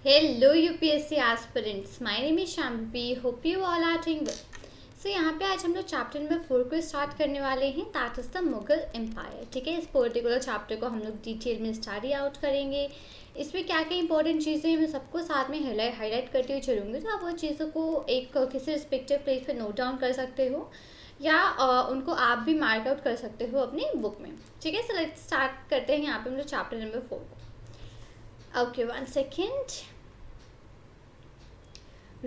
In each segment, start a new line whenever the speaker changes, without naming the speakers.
Hello UPSC aspirants, my name is Shambhavi. Hope you all are doing well. So यहाँ पे आज हम लोग चैप्टर नंबर 4 को स्टार्ट करने वाले हैं, that is the Mughal empire. ठीक है, इस पर्टिकुलर चैप्टर को हम लोग डिटेल में स्टडी आउट करेंगे. इसमें क्या क्या इंपॉर्टेंट चीज़ें हैं मैं सबको साथ में हाईलाइट करते हुए चलूँगी, तो आप वो चीज़ों को एक किसी रिस्पेक्टिव प्लेस पे नोट डाउन कर सकते हो या उनको आप भी मार्क आउट कर सकते हो अपनी बुक में. ठीक है, सो लेट्स स्टार्ट करते हैं यहाँ पे हम लोग चैप्टर नंबर 4 को. Okay, one second.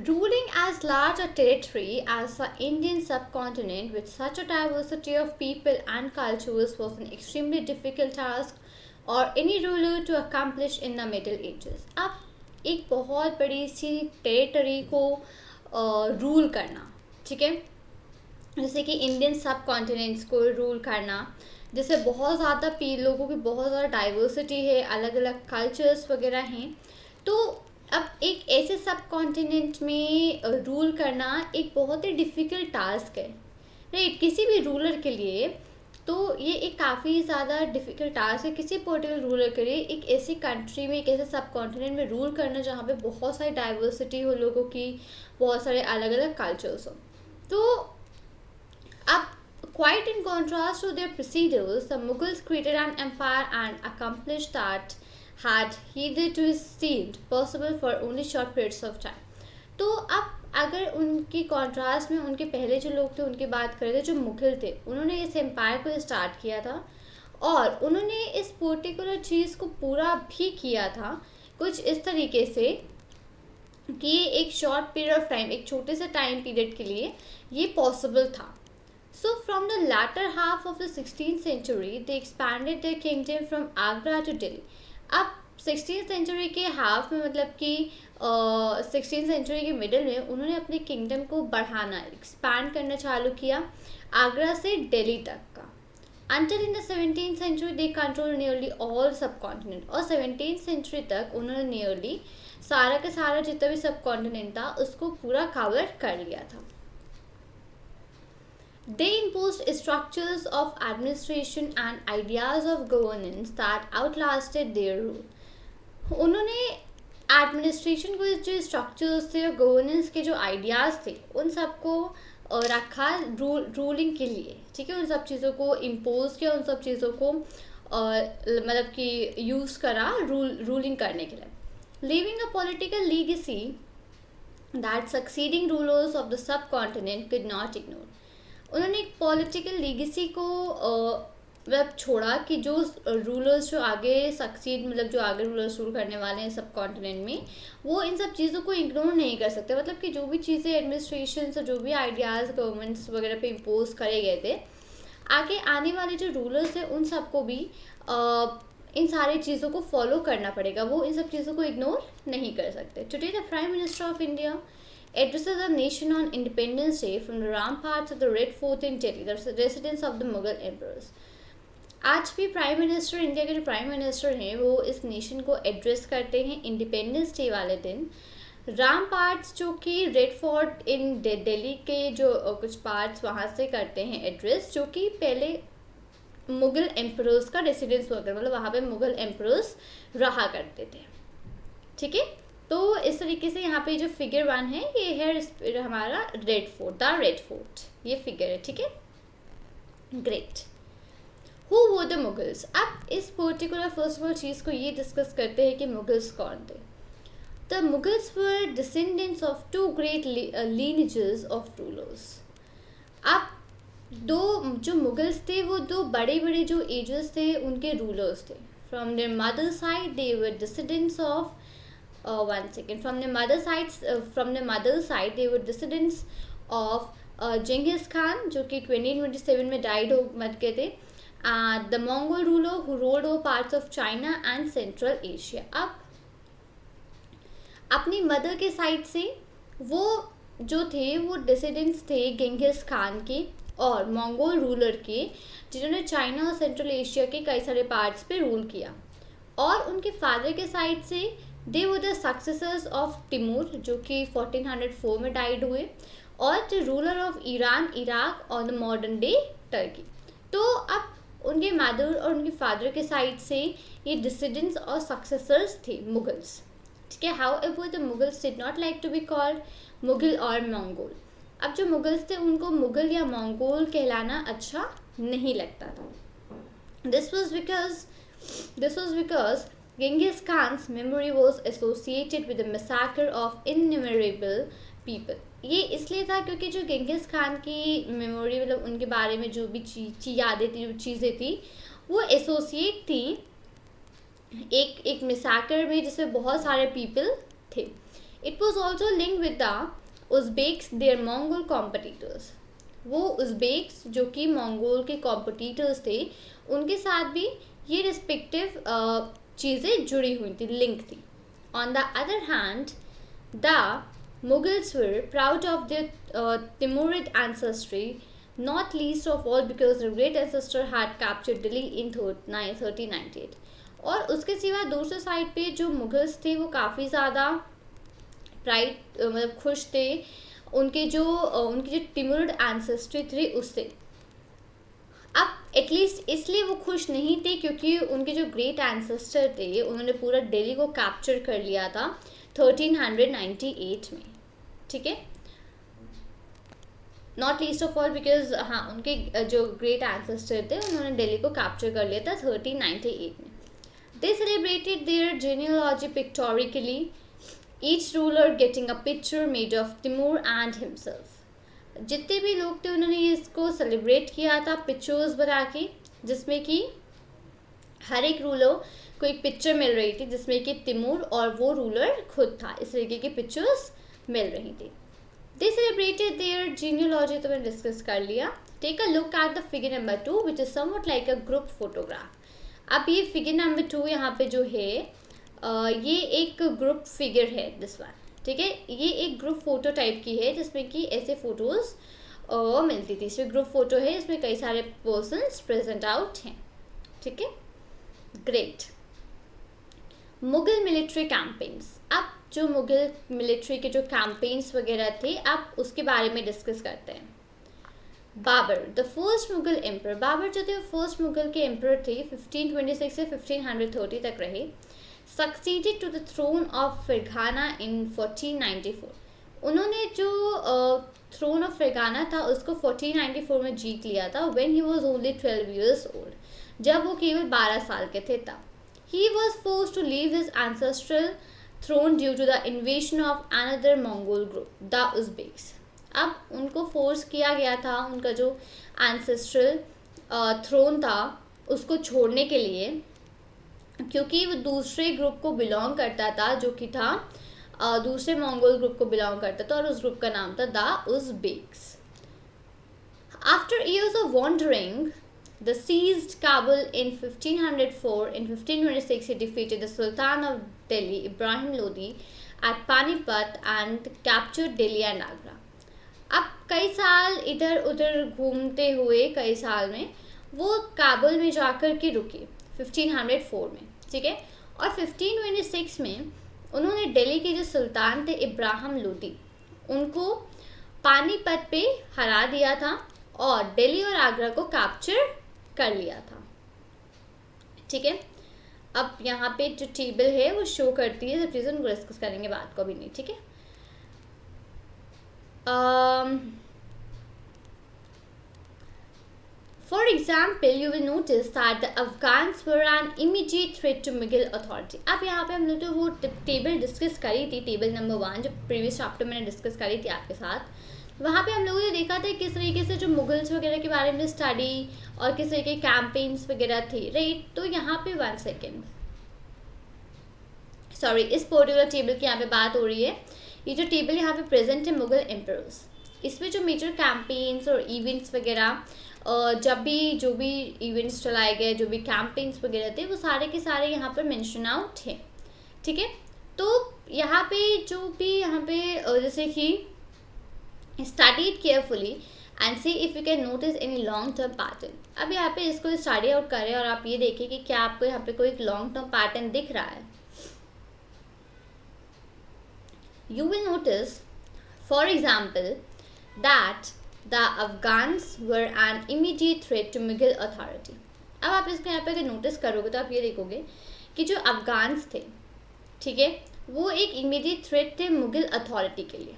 Ruling as large a territory as the Indian subcontinent with such a diversity of people and cultures was an extremely difficult task or any ruler to accomplish in the Middle Ages. अब एक बहुत बड़ी सी territory को rule करना, ठीक है, जैसे कि इंडियन सब कॉन्टिनेंट्स को रूल करना, जैसे बहुत ज़्यादा लोगों की बहुत ज़्यादा डाइवर्सिटी है, अलग अलग कल्चर्स वगैरह हैं. तो अब एक ऐसे सब कॉन्टिनेंट में रूल करना एक बहुत ही डिफ़िकल्ट टास्क है, राइट, किसी भी रूलर के लिए. तो ये एक काफ़ी ज़्यादा डिफ़िकल्ट टास्क है किसी पर्टिकुलर रूलर के लिए, एक ऐसी कंट्री में, एक ऐसे सब कॉन्टिनेंट में रूल करना जहाँ पे बहुत सारी डाइवर्सिटी हो लोगों की, बहुत सारे अलग अलग कल्चर्स हो. तो अब quite in contrast to their preceders, the Mughals created an empire and accomplished that had hitherto seemed possible for only short periods of time. तो अब अगर उनकी कॉन्ट्रास्ट में उनके पहले जो लोग थे उनकी बात करें, जो मुगल थे, उन्होंने इस एम्पायर को स्टार्ट किया था और उन्होंने इस पर्टिकुलर चीज़ को पूरा भी किया था कुछ इस तरीके से कि ये एक शॉर्ट पीरियड ऑफ टाइम, एक छोटे से टाइम पीरियड के लिए ये पॉसिबल था. So from the latter half of the 16th century, they expanded their kingdom from Agra to Delhi. अब 16th century के हाफ में, मतलब कि 16th century के मिडिल में, उन्होंने अपने किंगडम को बढ़ाना, एक्सपैंड करना चालू किया आगरा से दिल्ली तक का. Until in the 17th century they controlled nearly all subcontinent. और 17th century तक उन्होंने nearly सारा का सारा जितना भी सब कॉन्टिनेंट था उसको पूरा कवर कर लिया था. They imposed structures of administration and ideas of governance that outlasted their rule. उन्होंने एडमिनिस्ट्रेशन को, जो स्ट्रक्चर्स थे और गवर्नेंस के जो आइडियाज़ थे, उन सबको रखा रूलिंग के लिए. ठीक है, उन सब चीज़ों को इम्पोज किया, उन सब चीज़ों को मतलब कि यूज़ करा रूलिंग करने के लिए. Leaving a political legacy that succeeding rulers of the sub continent could not ignore. उन्होंने एक पॉलिटिकल लीगेसी को मतलब छोड़ा कि जो रूलर्स जो आगे सक्सीड, मतलब जो आगे रूलर्स रूल करने वाले हैं सब कॉन्टिनेंट में, वो इन सब चीज़ों को इग्नोर नहीं कर सकते. मतलब कि जो भी चीज़ें एडमिनिस्ट्रेशन से, जो भी आइडियाज़ गवर्नमेंट्स वगैरह पे इम्पोज करे गए थे, आगे आने वाले जो रूलर्स हैं उन सबको भी इन सारी चीज़ों को फॉलो करना पड़ेगा, वो इन सब चीज़ों को इग्नोर नहीं कर सकते. Today the prime minister of India addresses the nation on Independence Day from the ramparts of the Red Fort in Delhi, the residence of the Mughal emperors. आज भी प्राइम मिनिस्टर, इंडिया के जो prime minister हैं, वो इस nation को address करते हैं इंडिपेंडेंस डे वाले दिन. रामपार्ट्स, जो कि रेड फोर्ट इन दिल्ली के जो कुछ पार्ट्स, वहाँ से करते हैं एड्रेस, जो कि पहले मुग़ल एम्परर्स का रेसिडेंस हुआ करता, मतलब वहाँ पे मुग़ल एम्परर्स रहा करते थे. ठीक है, तो इस तरीके से यहाँ पे जो फिगर 1 है ये है हमारा red fort, the red fort, ये फिगर है. ठीक है, great. Who were the Mughals. अब इस पर्टिकुलर फर्स्ट ऑफ ऑल चीज़ को ये डिस्कस करते हैं कि मुगल्स कौन थे. The Mughals were descendants of 2 great lineages of rulers. अब दो जो मुगल्स थे वो 2 बड़े बड़े जो एजेस थे उनके रूलर्स थे. From there mother side they were descendants of one second. From the mother side, they were descendants of Genghis Khan, जो कि 2027 में died हो मर गए थे. The Mongol ruler who ruled over parts of China and Central Asia. अब अपनी mother के साइड से वो जो थे वो डिसेंडेंट्स थे गेंघिस खान के और मंगोल रूलर के, जिन्होंने चाइना और सेंट्रल एशिया के कई सारे पार्ट्स पे रूल किया. और उनके फादर के साइड से they were the successors of Timur, जो कि 1404 में डाइड हुए, और the ruler of Iran, Iraq और द मॉडर्न डे टर्की. तो अब उनके मदर और उनके फादर के साइड से ये डिसिडेंट्स और सक्सेसर्स थे मुगल्स. ठीक है. However, the Mughals did not like to be called Mughal or Mongol. अब जो मुगल्स थे उनको मुगल या मंगोल कहलाना अच्छा नहीं लगता था. This was because Genghis Khan's memory was associated with the massacre of innumerable people. ये इसलिए था क्योंकि जो गेंगिस खान की मेमोरी मतलब उनके बारे में जो भी यादें थी, जो चीज़ें थी, वो एसोसिएट थी एक मिसाकर में जिसमें बहुत सारे पीपल थे. It was also link with the Uzbeks their Mongol competitors. वो उज़्बेक्स जो कि मंगोल के कॉम्पिटिटर्स थे उनके साथ भी ये रिस्पेक्टिव चीज़ें जुड़ी हुई थी, लिंक थी. On the other hand the Mughals were proud of their Timurid ancestry, not least of all because their great ancestor had captured Delhi in 1398. और उसके सिवा दूसरे साइड पे जो मुगल्स थे वो काफ़ी ज़्यादा प्राइड मतलब खुश थे उनकी जो टिमुरिड एंसेस्ट्री थी उससे. अब एटलीस्ट इसलिए वो खुश नहीं थे क्योंकि उनके जो ग्रेट एंसेस्टर थे उन्होंने पूरा दिल्ली को कैप्चर कर लिया था 1398 में. ठीक है. Not least of all because हाँ उनके जो ग्रेट एंसेस्टर थे उन्होंने दिल्ली को कैप्चर कर लिया था 1398 में. They celebrated their genealogy pictorially, each ruler getting a picture made of Timur and himself. जितने भी लोग थे उन्होंने इसको सेलिब्रेट किया था पिक्चर्स बना के, जिसमें कि हर एक रूलर को एक पिक्चर मिल रही थी जिसमें कि तिमूर और वो रूलर खुद था. इस तरीके की पिक्चर्स मिल रही थी. दे सेलिब्रेटेड देयर जीनियोलॉजी तो मैंने डिस्कस कर लिया. Take a look at the figure number 2 which is something like a group photograph. अब ये फिगर नंबर 2 यहाँ पे जो है ये एक ग्रुप फिगर है दिस वन. ठीक है. ये एक ग्रुप फोटो टाइप की है जिसमें कि ऐसे फोटोज मिलती थी. इसमें ग्रुप फोटो है, इसमें कई सारे पर्सन्स प्रेजेंट आउट हैं. ठीक है. ग्रेट. Mughal military campaigns. अब जो मुगल मिलिट्री के जो कैंपेन्स वगैरह थे अब उसके बारे में डिस्कस करते हैं. Babar the first Mughal emperor. Babar जो थे फर्स्ट मुगल के एम्पर थे, 1526 से 1530 तक रहे. Succeeded to the throne of Fergana in 1494. उन्होंने जो थ्रोन ऑफ फरगाना था उसको 1494 में जीत लिया था when he was only 12 years old. जब वो केवल 12 साल के थे तब. He was forced to leave his ancestral throne due to the invasion of another Mongol group, the Uzbeks. अब उनको फोर्स किया गया था उनका जो ancestral throne था उसको छोड़ने के लिए, क्योंकि वो दूसरे ग्रुप को बिलोंग करता था जो कि था दूसरे मंगोल ग्रुप को बिलोंग करता था और उस ग्रुप का नाम था the Uzbeks. After years of wandering the seized Kabul in 1504. In 1526 he defeated the Sultan of Delhi Ibrahim Lodi at Panipat and captured Delhi and Agra. अब कई साल इधर उधर घूमते हुए कई साल में वो काबुल में जाकर के रुके 1504 में. ठीक है. और 1526 में उन्होंने दिल्ली के जो सुल्तान थे इब्राहिम लोदी उनको पानीपत पे हरा दिया था और दिल्ली और आगरा को कैप्चर कर लिया था. ठीक है. अब यहाँ पे जो टेबल है वो शो करती है, प्लीज उनको डिस्कस करेंगे बात को अभी नहीं. ठीक है. For example you will notice that the Afghans were an immediate threat to Mughal authority. अब यहाँ पे हम लोग तो वो टेबल डिस्कस करी थी, टेबल नंबर 1 जो प्रीवियस चैप्टर मैंने डिस्कस करी थी आपके साथ. वहाँ पे हम लोगों ने देखा था किस तरीके से जो मुगल्स वगैरह के बारे में स्टडी और किस तरीके के कैंपेन्स वगैरह थे. राइट. तो यहाँ पे 1 सेकेंड सॉरी इस पर्टिकुलर टेबल की यहाँ पे बात हो रही है. ये जो टेबल यहाँ पे प्रेजेंट है मुगल एम्परर्स, इसमें जो मेजर कैंपेन्स और इवेंट्स वगैरह जब भी जो भी इवेंट्स चलाए गए, जो भी कैंपेन्स वगैरह थे वो सारे के सारे यहाँ पर मेंशन आउट हैं. ठीक है. तो यहाँ पे जो भी यहाँ पे जैसे कि study it carefully and see if you can notice any long term pattern. अब यहाँ पे इसको स्टडी आउट करें और आप ये देखें कि क्या आपको यहाँ पे कोई लॉन्ग टर्म पैटर्न दिख रहा है. You will notice, for example, that the Afghans were an immediate threat to Mughal authority. अब आप इसको यहाँ पे अगर नोटिस करोगे तो आप ये देखोगे कि जो अफगान्स थे, ठीक है, वो एक इमीडिएट थ्रेट थे मुगल अथॉरिटी के लिए।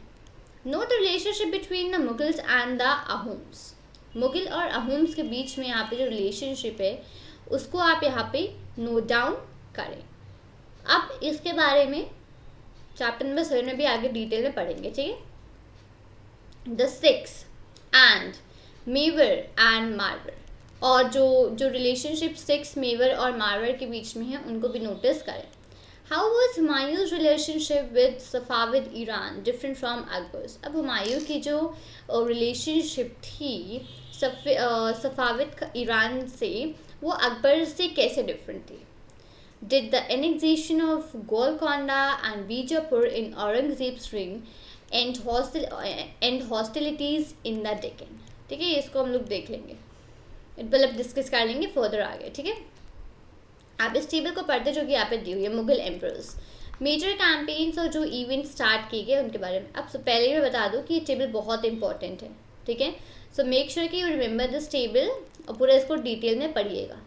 Note relationship between the Mughals and the Ahoms. Mughal और अहोम्स के बीच में यहाँ पे जो रिलेशनशिप है उसको आप यहाँ पे नोट डाउन करें। अब इसके बारे में चैप्टर नंबर 7 में भी आगे डिटेल में पढ़ेंगे, ठीक है। द सिक्स एंड मेवर एंड मारवर, और जो रिलेशनशिप सिक्स, मेवर और मारवर के बीच में है उनको भी नोटिस करें। How was हुमायूं's relationship with Safavid Iran different from Akbar's? अब हुमायूं की जो रिलेशनशिप थी सफ़ाविद ईरान से, वो अकबर से कैसे डिफरेंट थी? Did the annexation of Golconda and Bijapur in Aurangzeb's reign end hostilities in the Deccan? ठीक है, इसको हम लोग देख लेंगे, मतलब डिस्कस कर लेंगे फर्दर आगे, ठीक है। आप इस टेबल को पढ़ते जो कि यहाँ पे दी हुई है, मुगल एम्परर्स, मेजर कैंपेन्स और जो इवेंट स्टार्ट किए गए उनके बारे में। अब पहले मैं बता दूँ कि ये टेबल बहुत इंपॉर्टेंट है, ठीक है। सो मेक श्योर कि यू रिमेंबर दिस टेबल और पूरा इसको डिटेल में पढ़िएगा।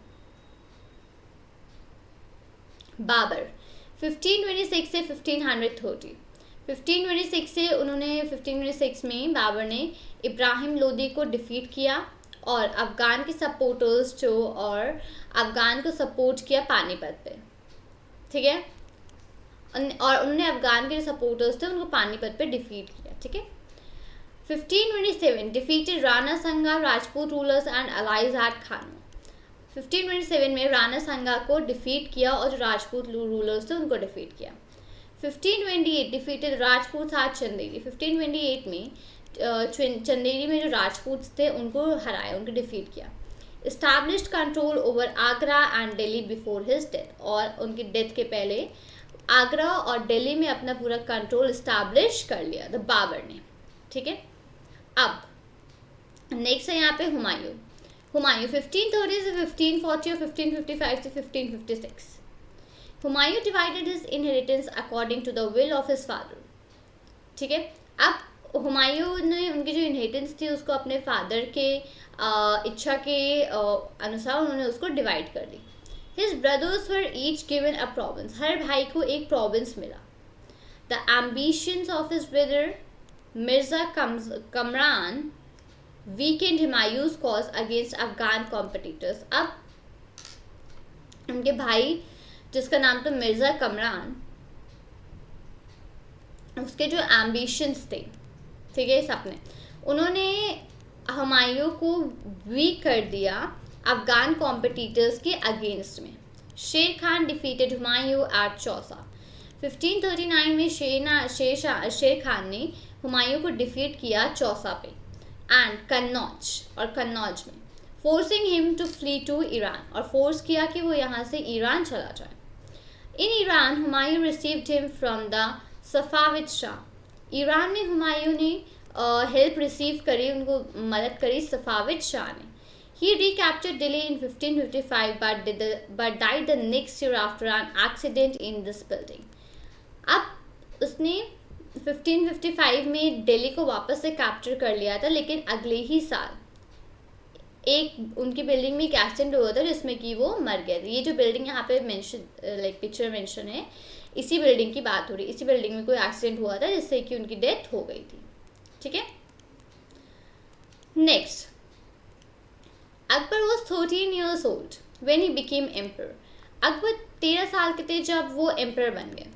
बाबर 1526 से 1530। 1526 से उन्होंने 1526 में बाबर ने इब्राहिम लोदी को डिफीट किया और अफ़गान के सपोर्टर्स जो और अफ़गान को सपोर्ट किया पानीपत पे, ठीक है। और उन्होंने अफ़गान के जो सपोर्टर्स थे उनको पानीपत पे डिफीट किया, ठीक है। 1527 defeated Rana Sanga, Rajput rulers and allies at Khanwa. 1527 में राणा संगा को डिफीट किया और जो राजपूत रूलर्स थे उनको डिफीट किया। 1528 डिफीटेड राजपूत एट चंदेरी। 1528 में चंदेरी में जो राजपूत थे उनको हराया, उनको डिफीट किया। Established control over Agra and Delhi before his death, और उनकी डेथ के पहले आगरा और दिल्ली में अपना पूरा कंट्रोल इस्टेब्लिश कर लिया द बाबर ने, ठीक है। अब नेक्स्ट है यहाँ पे हुमायूं 1530 से 1540 और 1555 से 1556। Humayun divided his inheritance according to the will of his father, ठीक है। अब हुमायूं ने उनकी जो इनहेरिटेंस थी उसको अपने फादर के इच्छा के अनुसार उन्होंने उसको डिवाइड कर दी। His brothers were each given a province, हर भाई को एक प्रोविंस मिला। The ambitions of his brother Mirza Kamran weakened Humayun's cause against Afghan competitors. अब उनके भाई जिसका नाम था मिर्जा कमरान, उसके जो एम्बिशंस थे, ठीक है, सपने, उन्होंने हुमायूं को वीक कर दिया अफगान कॉम्पिटिटर्स के अगेंस्ट में। शेर खान डिफीटेड हुमायूं एट चौसा। 1539 में शेर खान ने हुमायूं को डिफीट किया चौसा पे एंड कन्नौज में, forcing him to flee to Iran, और फोर्स किया कि वो यहाँ से ईरान चला जाए। In Iran Humayun received him from the Safavid shah. Iran में हुमायूं ने हेल्प रिसीव करी, उनको मदद करी सफ़ाविद शाह ने। He recaptured Delhi in 1555 but died the next year after an accident in this building। अब उसने 1555 में दिल्ली को वापस से कैप्चर कर लिया था, लेकिन अगले ही साल एक उनकी बिल्डिंग में एक एक्सीडेंट हुआ था जिसमें कि वो मर गए थे। ये जो बिल्डिंग यहाँ पे मेंशन पिक्चर मेंशन है, इसी बिल्डिंग की बात हो रही है। इसी बिल्डिंग में कोई एक्सीडेंट हुआ था जिससे कि उनकी डेथ हो गई थी, ठीक है। Next, Akbar was 13 years old when he became emperor। Akbar 13 साल के थे जब वो एम्पर बन गए।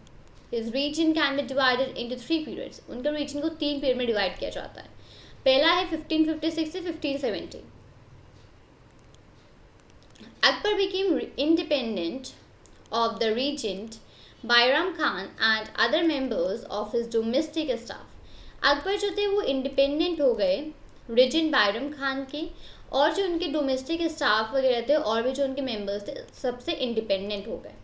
His region can be divided into 3 periods। उनका रीजन को 3 पीरियड में डिवाइड किया जाता है। पहला है 1556 से 1570। Akbar became independent of the regent Bayram Khan and other members of his domestic staff। Akbar जो थे वो इंडिपेंडेंट हो गए रेजेंट बैरम खान के, और जो उनके डोमेस्टिक स्टाफ वगैरह थे और भी जो उनके मेंबर्स थे सबसे इंडिपेंडेंट हो गए।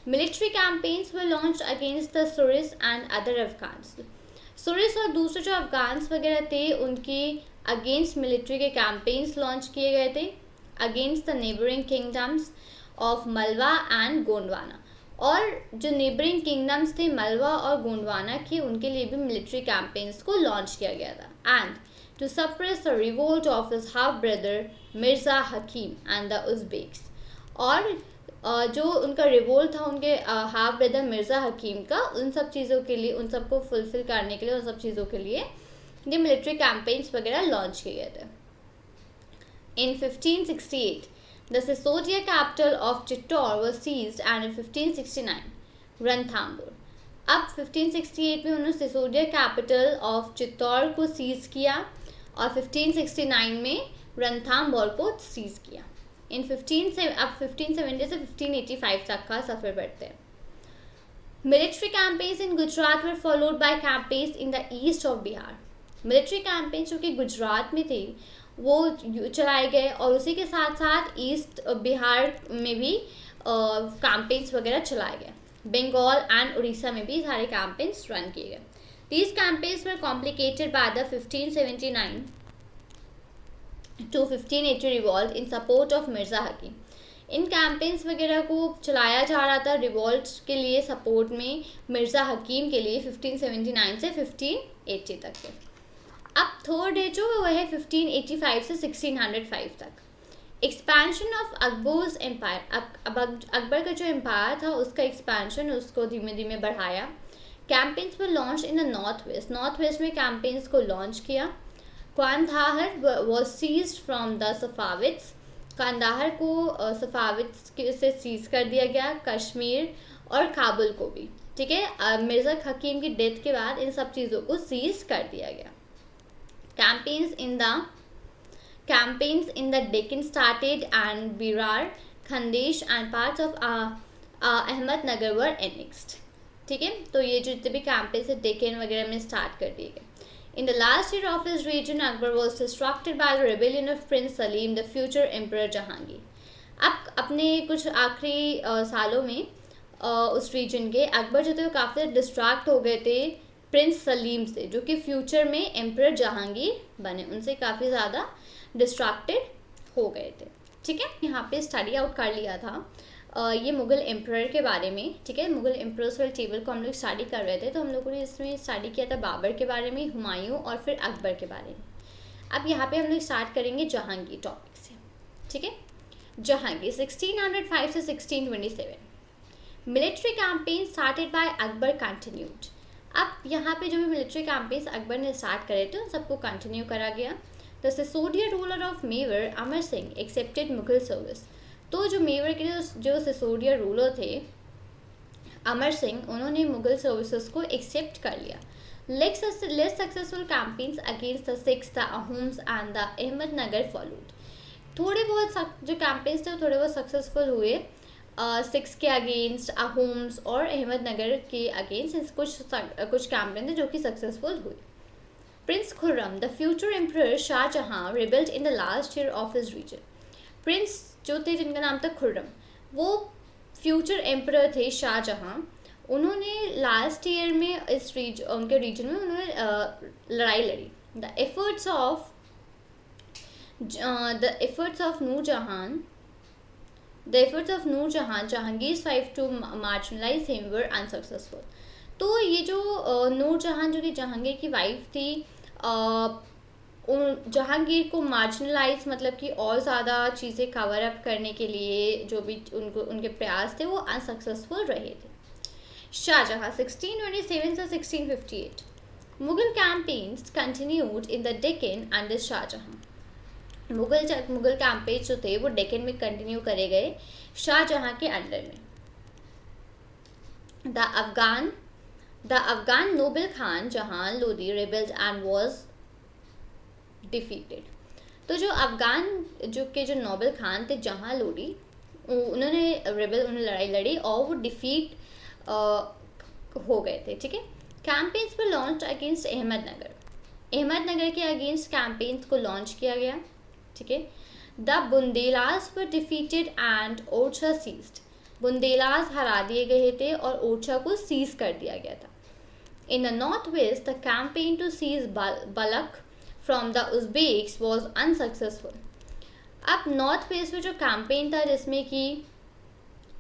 Military campaigns were launched against the Suris and other Afghans. Suris और दूसरे जो अफगान्स वगैरह थे उनके अगेंस्ट मिलिट्री के कैंपेन्स लॉन्च किए गए थे against the neighbouring kingdoms of Malwa and Gondwana. और जो नेबरिंग किंगडम्स थे मलवा और गोंडवाना के, उनके लिए भी मिलिट्री कैंपेन्स को लॉन्च किया गया था। And to suppress the revolt of his half brother Mirza Hakim and the Uzbeks. और जो उनका रिवोल्ट था उनके हाफ ब्रदर मिर्ज़ा हकीम का, उन सब चीज़ों के लिए, उन सबको फुलफिल करने के लिए, उन सब चीज़ों के लिए ये मिलिट्री कैंपेन्स वगैरह लॉन्च किए गए थे. In 1568, the Sisodia capital of Chittor was seized, and in 1569, Ranthambore. अब 1568 में उन्होंने सिसोदिया कैपिटल ऑफ चित्तौड़ को सीज किया और 1569 में रणथाम्बोर को सीज किया. अब 1570 से 1585 तक का सफ़र बढ़ते हैं. Military campaigns in Gujarat were followed by campaigns in the east of Bihar. Military campaigns जो कि गुजरात में थे वो चलाए गए और उसी के साथ साथ ईस्ट बिहार में भी कैंपेन्स वगैरह चलाए गए. बंगाल एंड उड़ीसा में भी सारे कैंपेन्स रन किए गए. These campaigns were complicated by the 1579 to 1580 revolt in support of Mirza Hakim. इन कैंपेन्स वगैरह को चलाया जा रहा था रिवॉल्ट के लिए सपोर्ट में मिर्ज़ा हकीम के लिए 1579 से 1580 तक के. अब थर्ड है जो वह है 1585 से 1605 तक. Expansion of Akbar's empire. Akbar का जो एम्पायर था उसका एक्सपेंशन, उसको धीमे धीमे बढ़ाया. कैंपेन्स पर launch in the north west में कैंपेन्स को लॉन्च किया. Kandahar was seized from the Safavids. Kandahar को सफाविद्स से सीज कर दिया गया. कश्मीर और काबुल को भी, ठीक है, मिर्ज़ा हकीम की डेथ के बाद इन सब चीज़ों को सीज कर दिया गया. Campaigns in the Deccan started, and Berar, Khandesh and parts of Ahmednagar were annexed. ठीक है, तो ये जो जितने भी कैंपेन्स है डेक्कन वगैरह में स्टार्ट कर दिए गए. In the last year of his reign, Akbar was distracted by the rebellion of Prince Salim, the future Emperor Jahangir. अब अपने कुछ आखिरी सालों में उस रीजन के अकबर जो थे वो काफ़ी डिस्ट्रैक्ट हो गए थे प्रिंस सलीम से, जो कि फ्यूचर में एम्परर जहांगीर बने. उनसे काफ़ी ज़्यादा डिस्ट्रैक्टेड हो गए थे. ठीक है, यहाँ पे स्टडी आउट कर लिया था ये मुग़ल एम्परर के बारे में. ठीक है, मुग़ल एम्परर्स वाले टेबल को हम लोग स्टडी कर रहे थे, तो हम लोगों ने इसमें स्टडी किया था बाबर के बारे में, हुमायूं और फिर अकबर के बारे में. अब यहाँ पे हम लोग स्टार्ट करेंगे जहांगीर टॉपिक से. ठीक है, जहांगीर 1605 से 1627. Military campaign started by Akbar continued. अब यहाँ पे जो भी मिलिट्री कैंपेन्स अकबर ने स्टार्ट करे थे उन सबको कंटिन्यू करा गया. The Sisodiya ruler of Mewar Amar Singh accepted Mughal service. तो जो मेवर के जो सिसोदिया रूलर थे अमर सिंह, उन्होंने मुगल सर्विसेज को एक्सेप्ट कर लिया. Less successful campaigns against the Sikhs, the Ahoms and the Ahmednagar followed. थोड़े बहुत जो कैंपेन्स थे वो थोड़े बहुत सक्सेसफुल हुए सिक्स के अगेंस्ट, अहोम्स और अहमदनगर के अगेंस्ट कुछ कैंपेन थे जो कि सक्सेसफुल हुए. Prince Khurram, the future emperor Shah Jahan, rebelled in the last year of his reign. Prince जो थे जिनका नाम था खुर्रम, वो फ्यूचर एम्परर थे शाहजहां. उन्होंने लास्ट ईयर में उनके रीजन में उन्होंने लड़ाई लड़ी. The efforts of Nur Jahan, Jahangir wife to marginalise him were unsuccessful. तो ये जो नूरजहां जो कि जहांगीर की वाइफ थी, जहांगीर को मार्जिनलाइज मतलब कि और ज़्यादा चीज़ें कवर अप करने के लिए जो भी उनके प्रयास थे वो अनसक्सेसफुल रहे थे. शाहजहां 1627 से 1658. Mughal campaigns continued in the Deccan under Shah Jahan. Mughal campaign जो थे वो डेक्कन में कंटिन्यू करे गए शाहजहां के अंडर में. द अफगान नोबल खान जहान Lodi rebelled and was defeated. तो जो अफगान जो नोबल खान थे जहां लोदी, उन्होंने लड़ाई लड़ी और वो डिफीट हो गए थे. ठीक है, कैंपेन्स पर लॉन्च अगेंस्ट अहमदनगर के अगेंस्ट कैंपेन्स को लॉन्च किया गया. ठीक है, the Bundelas were defeated and Orchha seized. Bundelas हरा दिए गए थे और ओरछा को सीज कर दिया गया था. In the north west the campaign to seize Balkh from the Uzbeks was unsuccessful. अब नॉर्थ वेस्ट में जो कैंपेन था जिसमें कि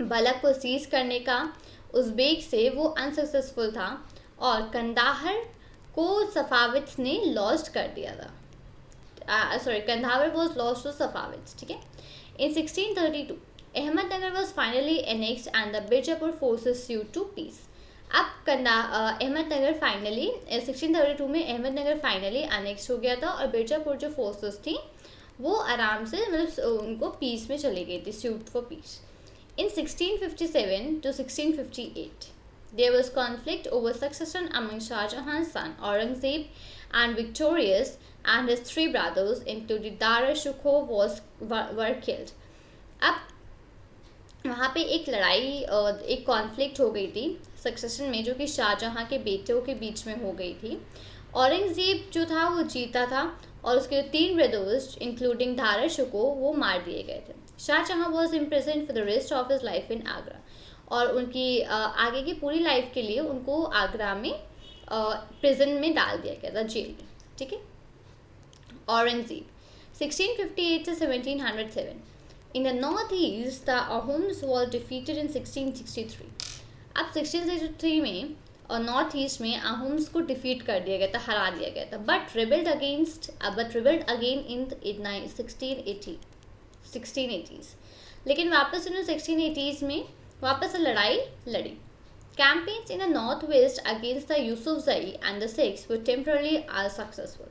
बलख को सीज करने का उज़्बेक से, वो अनसक्सेसफुल था और कंदाहर को सफाविद्स ने लॉस्ट कर दिया था. कंधावर was lost to Safavids. ठीक है, in 1632 Ahmednagar was finally annexed and the Bijapur forces sued to peace. अब अहमदनगर फाइनली 1632 में अहमदनगर फाइनली अनेक्स हो गया था और बिरजापुर जो फोर्सेस थी वो आराम से मतलब उनको पीस में चली गई थी, suit for piece. In 1657 to 1658, there was conflict over succession among Shah Jahan's son Aurangzeb and Victorious and his three brothers, including Dara Shikoh, were killed. अब वहाँ पे एक लड़ाई एक कॉन्फ्लिक्ट हो गई थी सक्सेशन में, जो कि शाहजहाँ के बेटों के बीच में हो गई थी. औरंगज़ेब जो था वो जीता था और उसके 3 ब्रदर्स इंक्लूडिंग दारा शिकोह वो मार दिए गए थे. Shah Jahan was imprisoned for the rest of his life in Agra, और उनकी आगे की पूरी लाइफ के लिए उनको आगरा में प्रिजन में डाल दिया गया था, जेल में. ठीक है. औरंगज़ेब 1658 से 1707. In the northeast, the Ahoms was defeated in 1663. अब 1663 में और नॉर्थ ईस्ट में अहोम्स को डिफीट कर दिया गया था, हरा दिया गया था. But rebelled again in 1680s. लेकिन वापस उन्होंने 1680s में वापस से लड़ाई लड़ी. Campaigns in the north waste against the Yousafzai and the Sikhs were temporarily successful.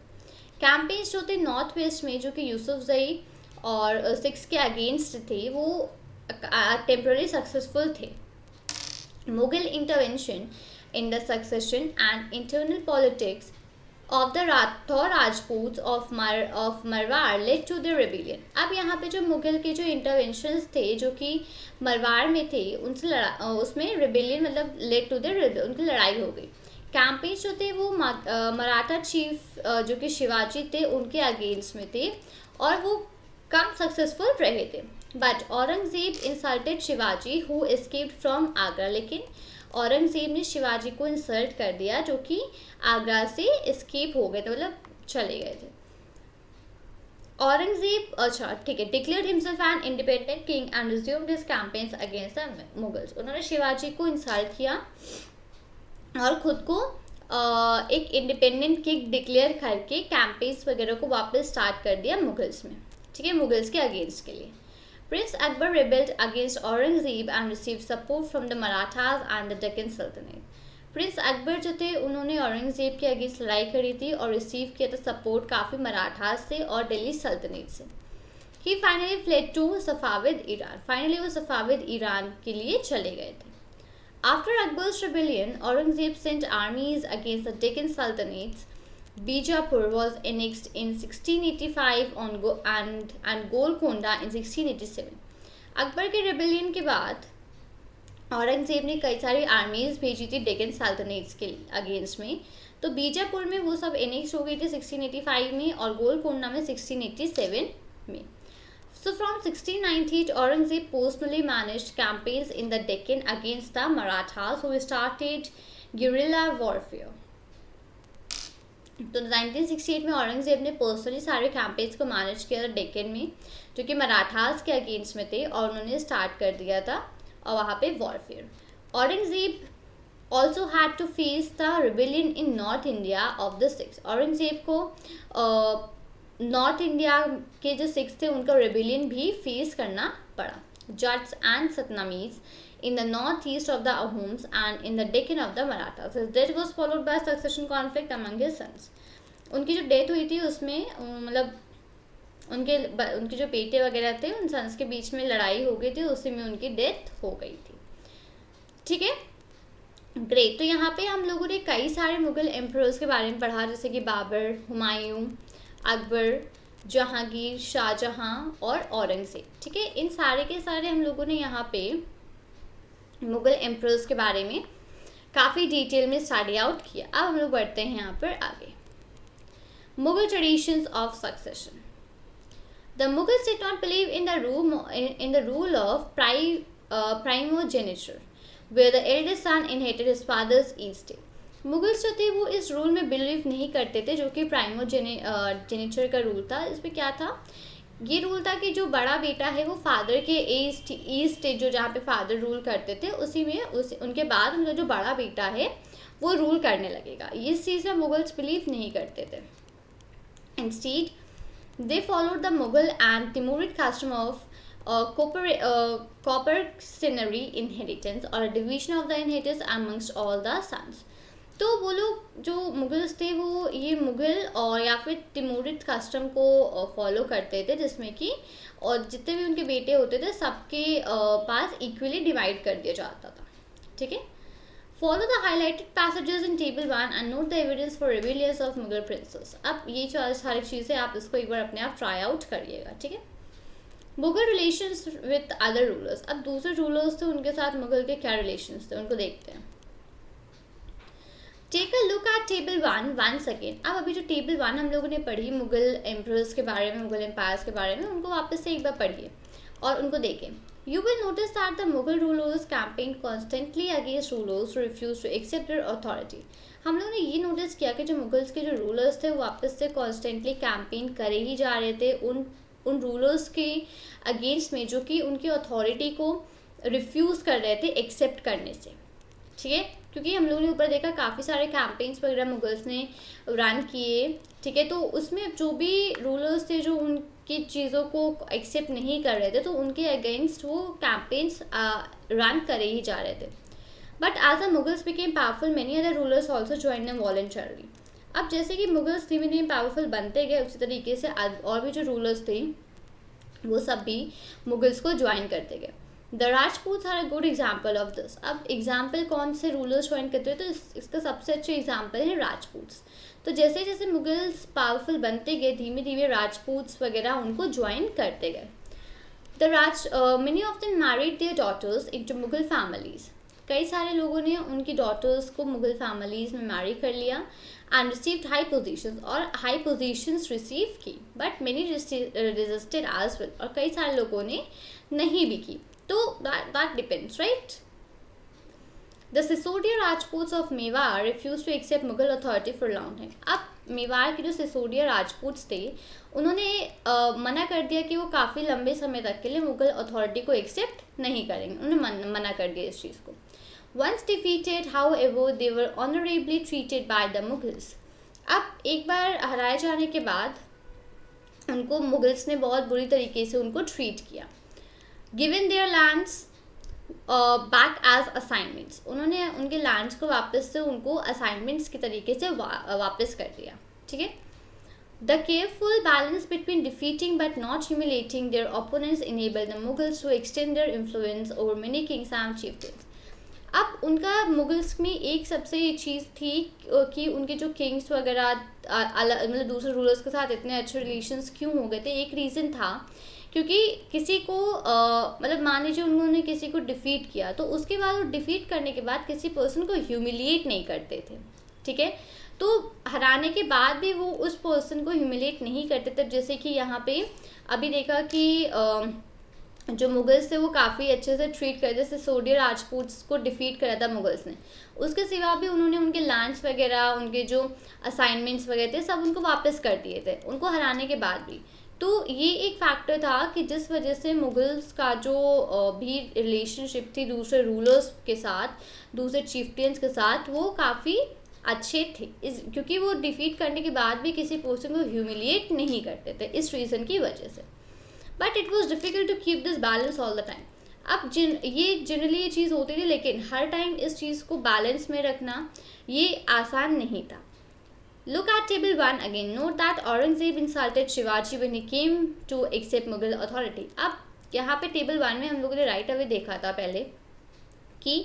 Campaigns जो थे नॉर्थ वेस्ट में, जो कि यूसुफजई और सिक्स के अगेंस्ट थे, वो टेम्पररी सक्सेसफुल थे. Mughal intervention in the succession and internal politics of the Rathore Rajputs of Marwar led to the rebellion. अब यहाँ पे जो मुगल के जो इंटरवेंशंस थे जो कि मरवाड़ में थे, उनसे उसमें रिबेलियन मतलब लेड टू द उनकी लड़ाई हो गई. कैंपेन्स जो थे वो मराठा चीफ जो कि शिवाजी थे उनके अगेंस्ट में थे और वो कम सक्सेसफुल रहे थे. But Aurangzeb insulted Shivaji who escaped from Agra. लेकिन औरंगज़ेब ने शिवाजी को इंसल्ट कर दिया जो कि आगरा से एस्केप हो गए थे, मतलब चले गए थे. औरंगज़ेब अच्छा ठीक है declared himself an independent king and resumed his campaigns against the Mughals. उन्होंने शिवाजी को इंसल्ट किया और खुद को एक इंडिपेंडेंट किंग डिक्लेयर करके कैंपेन्स वगैरह को वापस स्टार्ट कर दिया मुगल्स में. ठीक है, मुगल्स के अगेंस्ट के लिए. Prince Akbar rebelled against Aurangzeb and received support from the Marathas and the Deccan Sultanate. Prince Akbar जो थे उन्होंने औरंगज़ेब के अगेंस्ट लड़ाई करी थी और रिसीव किया था सपोर्ट काफ़ी मराठास से और दिल्ली सल्तनत से. He finally fled to Safavid Iran. Finally वो सफाविद ईरान के लिए चले गए थे. After Akbar's rebellion Aurangzeb sent armies against the Deccan sultanate. Bijapur was annexed in 1685 and Golconda in 1687. Akbar के रिबेलियन के बाद औरंगज़ेब ने कई सारी आर्मीज भेजी थी डेक्कन सल्तनत के अगेंस्ट में. तो बीजापुर में वो सब एनेक्स हो गई थी 1685 में और गोलकोंडा में 1687 में. So from 1698 Aurangzeb personally managed campaigns in the Deccan against the Marathas who started guerrilla warfare. तो 1968 में औरंगज़ेब ने पर्सनली सारे कैंपेन्स को मैनेज किया था डेक्कन में जो कि मराठास के अगेंस्ट में थे और उन्होंने स्टार्ट कर दिया था और वहाँ पे warfare. Aurangzeb also had to face the rebellion in north India of the Sikhs. Aurangzeb को नॉर्थ इंडिया के जो सिक्स थे उनका रिबेलियन भी फेस करना पड़ा. जट्स and सतनामीज in the northeast of the Ahoms and in the Deccan of the Marathas. His death was followed by a succession conflict among his sons. उनकी जो डेथ हुई थी उसमें मतलब उनके जो बेटे वगैरह थे उन सन्स के बीच में लड़ाई हो गई थी, उसी में उनकी डेथ हो गई थी. ठीक है, ग्रेट. तो यहाँ पे हम लोगों ने कई सारे मुगल एम्परर्स के बारे में पढ़ा जैसे कि बाबर, हुमायूं, अकबर, जहांगीर, शाहजहाँ और औरंगज़ेब. ठीक है, इन सारे के सारे हम लोगों ने यहाँ पे मुगल एम्परर्स के बारे में काफ़ी डिटेल में स्टडी आउट किया. अब हम लोग बढ़ते हैं यहाँ पर आगे. Mughal traditions of succession. The Mughals did not believe in the rule of primogeniture where the eldest son inherited his father's estate. Mughals जो थे वो इस रूल में बिलीव नहीं करते थे जो कि प्राइमोजेनिचर का रूल था. इसमें क्या था, ये रूल था कि जो बड़ा बेटा है वो फादर के ईस्ट जो जहाँ पे फादर रूल करते थे उसी में उनके बाद उनका जो बड़ा बेटा है वो रूल करने लगेगा. इस चीज़ में मुगल्स बिलीव नहीं करते थे. Instead they followed the Mughal and Timurid custom of coparcenary inheritance और division of the inheritance amongst all the sons. तो वो लोग जो मुगल्स थे वो ये मुग़ल और या फिर तिमूरिद कस्टम को फॉलो करते थे, जिसमें कि और जितने भी उनके बेटे होते थे सबके पास इक्वली डिवाइड कर दिया जाता था। ठीक है, follow the highlighted passages in table 1 and note the evidence for rebellions of Mughal princess. अब ये सारी चीज़ें आप इसको एक बार अपने आप ट्राई आउट करिएगा। ठीक है, Mughal relations with other rulers. अब दूसरे रूलर्स थे उनके साथ मुगल के क्या रिलेशंस थे उनको देखते हैं। Take a look at table 1 once again. अब अभी जो टेबल 1 हम लोगों ने पढ़ी मुगल एम्परर्स के बारे में, मुगल एम्पायर्स के बारे में, उनको वापस से एक बार पढ़िए और उनको देखें। You will notice that the Mughal rulers campaigned constantly against rulers who refused to accept their authority. हम लोगों ने ये नोटिस किया कि जो मुगल्स के जो रूलर्स थे वो वापस से कॉन्स्टेंटली कैंपेन करे ही जा रहे थे उन रूलर्स के अगेंस्ट में जो कि उनकी अथॉरिटी को रिफ्यूज़ कर रहे थे एक्सेप्ट करने से। ठीक है, क्योंकि हम लोगों ने ऊपर देखा काफ़ी सारे कैंपेन्स वगैरह मुगल्स ने रन किए। ठीक है, तो उसमें जो भी रूलर्स थे जो उनकी चीज़ों को एक्सेप्ट नहीं कर रहे थे तो उनके अगेंस्ट वो कैंपेन्स रन करे ही जा रहे थे। But as the Mughals became powerful many other rulers also joined them voluntarily. अब जैसे कि मुगल्स धीमे धीमे पावरफुल बनते गए उसी तरीके से और भी जो रूलर्स थे वो सब भी मुगल्स को ज्वाइन करते गए। The Rajputs are a good example of this. अब एग्जाम्पल कौन से रूलर्स ज्वाइन करते हैं, तो इसका सबसे अच्छे एग्जाम्पल है राजपूत्स। तो जैसे जैसे मुगल्स पावरफुल बनते गए धीमे धीमे राजपूत्स वगैरह उनको ज्वाइन करते गए। Many of them married their daughters into Mughal families. कई सारे लोगों ने उनकी डॉटर्स को मुगल फैमिलीज में मैरी कर लिया एंड रिसीव्ड हाई पोजीशंस, और हाई पोजीशंस रिसीव की। But many resisted as well, और कई सारे लोगों ने नहीं भी की। तो that depends, right? The Sisodia Rajputs of Mewar refused to accept Mughal authority for long time. अब मेवाड़ के जो सिसोदिया राजपूत्स थे उन्होंने मना कर दिया कि वो काफ़ी लंबे समय तक के लिए मुगल अथॉरिटी को एक्सेप्ट नहीं करेंगे। उन्होंने मना कर दिया इस चीज़ को। Once defeated, however, they were honorably treated by the Mughals. अब एक बार हराए जाने के बाद उनको मुगल्स ने बहुत बुरी तरीके से उनको ट्रीट किया। Given their lands back as assignments, उन्होंने उनके लैंड्स को वापस से उनको असाइनमेंट्स के तरीके से वापस कर दिया। ठीक है, the careful balance between defeating but not humiliating their opponents enable the Mughals to extend their influence over many kings and chieftains. अब उनका मुगल्स में एक सबसे ये चीज़ थी कि उनके जो किंग्स वगैरह मतलब दूसरे रूलर्स के साथ इतने अच्छे रिलेशंस क्यों हो गए थे। एक रीज़न था क्योंकि किसी को मतलब मान लीजिए उन्होंने किसी को डिफीट किया तो उसके बाद वो डिफीट करने के बाद किसी पर्सन को ह्यूमिलिएट नहीं करते थे। ठीक है, तो हराने के बाद भी वो उस पर्सन को ह्यूमिलिएट नहीं करते थे। जैसे कि यहाँ पे अभी देखा कि जो मुगल्स थे वो काफ़ी अच्छे से ट्रीट करते, जैसे सिसोदिया राजपूत्स को डिफीट करा था मुगल्स ने। उसके सिवा भी उन्होंने उनके लैंड्स वगैरह उनके जो असाइनमेंट्स वगैरह थे सब उनको वापस कर दिए थे उनको हराने के बाद भी। तो ये एक फैक्टर था कि जिस वजह से मुगल्स का जो भी रिलेशनशिप थी दूसरे रूलर्स के साथ, दूसरे चीफ्टियंस के साथ, वो काफ़ी अच्छे थे क्योंकि वो डिफीट करने के बाद भी किसी पर्सन को ह्यूमिलिएट नहीं करते थे इस रीज़न की वजह से। But it was difficult to keep this balance all the time. अब ये जनरली ये चीज़ होती थी लेकिन हर टाइम इस चीज़ को बैलेंस में रखना ये आसान नहीं था। Look at table 1 again. Note that Aurangzeb insulted Shivaji when he came to accept Mughal authority. अब यहाँ पे टेबल 1 में हम लोगों ने राइट अवे देखा था पहले कि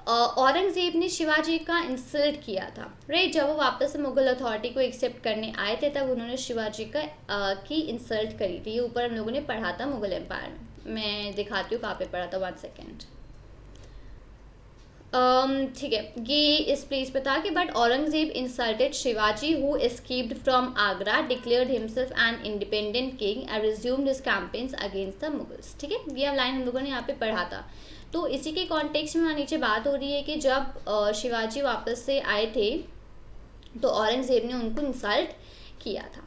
औरंगज़ेब ने शिवाजी का इंसल्ट किया था। राइट, जब वो वापस से मुगल अथॉरिटी को एक्सेप्ट करने आए थे तब उन्होंने शिवाजी की इंसल्ट करी थी। ये ऊपर हम लोगों ने पढ़ा था मुगल एम्पायर में। मैं दिखाती हूँ कहाँ पे पढ़ा था, 1 सेकेंड। ठीक है, ये इस प्लेस पे था कि but Aurangzeb insulted Shivaji who escaped from Agra, declared himself an independent king and resumed his campaigns against the Mughals. ठीक है, ये लाइन हम लोगों ने यहाँ पे पढ़ा था। तो इसी के कॉन्टेक्स्ट में नीचे बात हो रही है कि जब शिवाजी वापस से आए थे तो औरंगज़ेब ने उनको इंसल्ट किया था।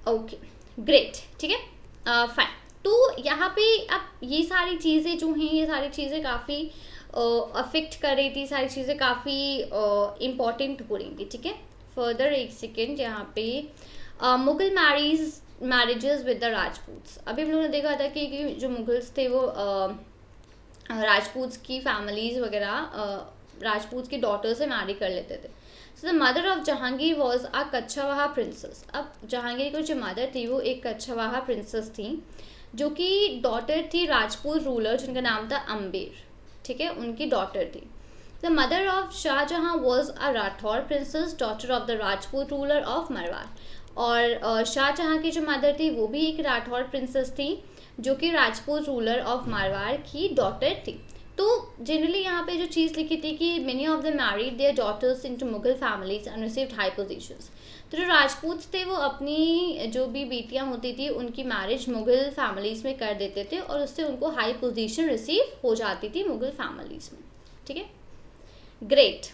ओके ग्रेट, ठीक है, फाइन। तो यहाँ पे अब ये सारी चीज़ें जो हैं ये सारी चीज़ें काफ़ी अफेक्ट कर रही थी, सारी चीज़ें काफ़ी इम्पॉर्टेंट हो रही थी। ठीक है, फर्दर एक सेकेंड, यहाँ पे मुगल मैरिजेस विद द राजपूत्स। अभी हम लोगों ने देखा था कि जो मुगल्स थे वो राजपूत्स की फैमिलीज वगैरह राजपूत की डॉटर से मैरी कर लेते थे। So the mother of Jahangir was a Kachhwaha princess. अब जहांगीर की जो मदर थी वो एक कच्छवाहा प्रिंसेस थी, जो कि डॉटर थी राजपूत रूलर जिनका नाम था अम्बेर, ठीक है, उनकी डॉटर थी। The mother of Shah Jahan was a Rathore princess, daughter of the Rajput ruler of Marwar. और शाहजहां की जो मदर थी वो भी एक राठौर प्रिंसेस थी, जो कि राजपूत रूलर ऑफ मारवाड़ की डॉटर थी। तो जनरली यहाँ पे जो चीज़ लिखी थी कि many of the married their daughters into Mughal families and received high positions. तो जो राजपूत थे वो अपनी जो भी बेटियाँ होती थी उनकी मैरिज मुगल फैमिलीज में कर देते थे और उससे उनको हाई पोजीशन रिसीव हो जाती थी मुगल फैमिलीज में, ठीक है, ग्रेट,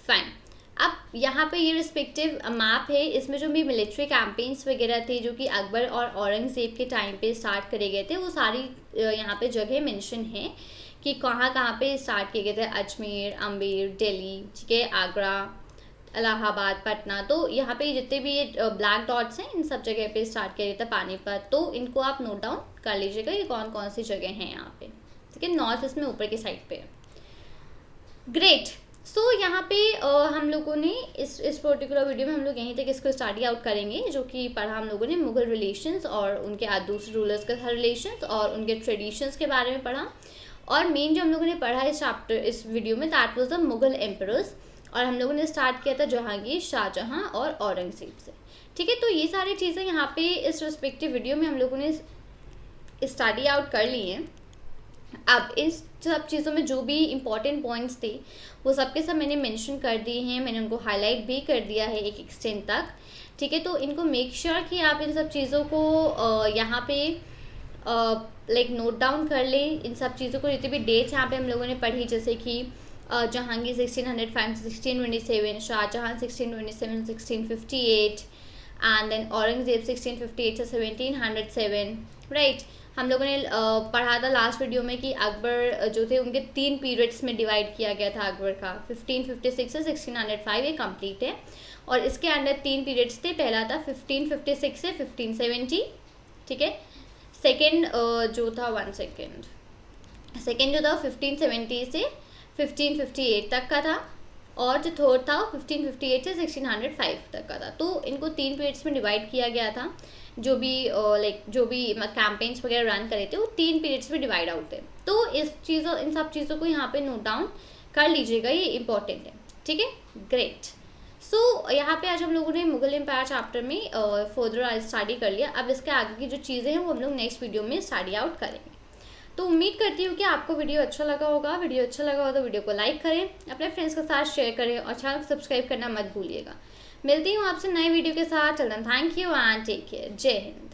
फाइन। अब यहाँ पे ये रिस्पेक्टिव मैप है, इसमें जो भी मिलिट्री कैंपेन्स वगैरह थे जो कि अकबर और औरंगज़ेब के टाइम पे स्टार्ट करे गए थे, वो सारी यहाँ पे जगह मेंशन है कि कहाँ कहाँ पे स्टार्ट किए गए थे। अजमेर, अम्बेर, दिल्ली, ठीक है, आगरा, इलाहाबाद, पटना। तो यहाँ पे जितने भी ये ब्लैक डॉट्स हैं इन सब जगह पे स्टार्ट किया गया था पानीपत। तो इनको आप नोट डाउन कर लीजिएगा ये कौन कौन सी जगह हैं यहाँ पे, ठीक है। नॉर्थ इसमें ऊपर की साइड पे है, ग्रेट। सो यहाँ पे हम लोगों ने इस पर्टिकुलर वीडियो में हम लोग यहीं तक इसको स्टडी आउट करेंगे, जो कि पढ़ा हम लोगों ने मुगल रिलेशंस और उनके दूसरे रूलर्स के साथ रिलेशंस और उनके ट्रेडिशंस के बारे में पढ़ा। और मेन जो हम लोगों ने पढ़ा इस वीडियो में that was the Mughal emperors, और हम लोगों ने स्टार्ट किया था जहांगीर, शाहजहां और औरंगज़ेब से, ठीक है। तो ये सारी चीज़ें यहाँ पे इस रिस्पेक्टिव वीडियो में हम लोगों ने स्टडी आउट कर ली हैं। अब इस सब चीज़ों में जो भी इम्पॉर्टेंट पॉइंट्स थे वो सब के सब मैंने मेंशन कर दिए हैं, मैंने उनको हाईलाइट भी कर दिया है एक एक्सटेंट तक, ठीक है। तो इनको मेक श्योर कि आप इन सब चीज़ों को यहाँ पे लाइक नोट डाउन कर लें। इन सब चीज़ों को जितनी भी डेट्स यहाँ पे हम लोगों ने पढ़ी, जैसे कि जहांगीर 1605 से 1627, शाहजहां 1627 1658 एंड देन औरंगज़ेब 1658 से 1707, राइट। हम लोगों ने पढ़ा था लास्ट वीडियो में कि अकबर जो थे उनके 3 पीरियड्स में डिवाइड किया गया था अकबर का, 1556 से 1605 ये कंप्लीट है। और इसके अंदर 3 पीरियड्स थे, पहला था 1556 से 1570, ठीक है। सेकेंड जो था 1 सेकेंड, सेकेंड जो था 1570 से 1558 तक का था, और जो थर्ड था 1558 से 1605 तक का था। तो इनको 3 पीरियड्स में डिवाइड किया गया था। जो भी जो भी कैंपेन्स वगैरह रन करे थे वो 3 पीरियड्स में डिवाइड आउट थे। तो इन सब चीज़ों को यहाँ पे नोट डाउन कर लीजिएगा, ये इंपॉर्टेंट है, ठीक है, ग्रेट। सो यहाँ पे आज हम लोगों ने मुगल एम्पायर चैप्टर में फर्दर स्टडी कर लिया। अब इसके आगे की जो चीज़ें हैं वो हम लोग नेक्स्ट वीडियो में स्टडी आउट करेंगे। तो उम्मीद करती हूँ कि आपको वीडियो अच्छा लगा होगा। वीडियो अच्छा लगा हो तो वीडियो को लाइक करें, अपने फ्रेंड्स के साथ शेयर करें और चैनल को सब्सक्राइब करना मत भूलिएगा। मिलती हूँ आपसे नए वीडियो के साथ। चलना, thank you and take care, जय हिंद।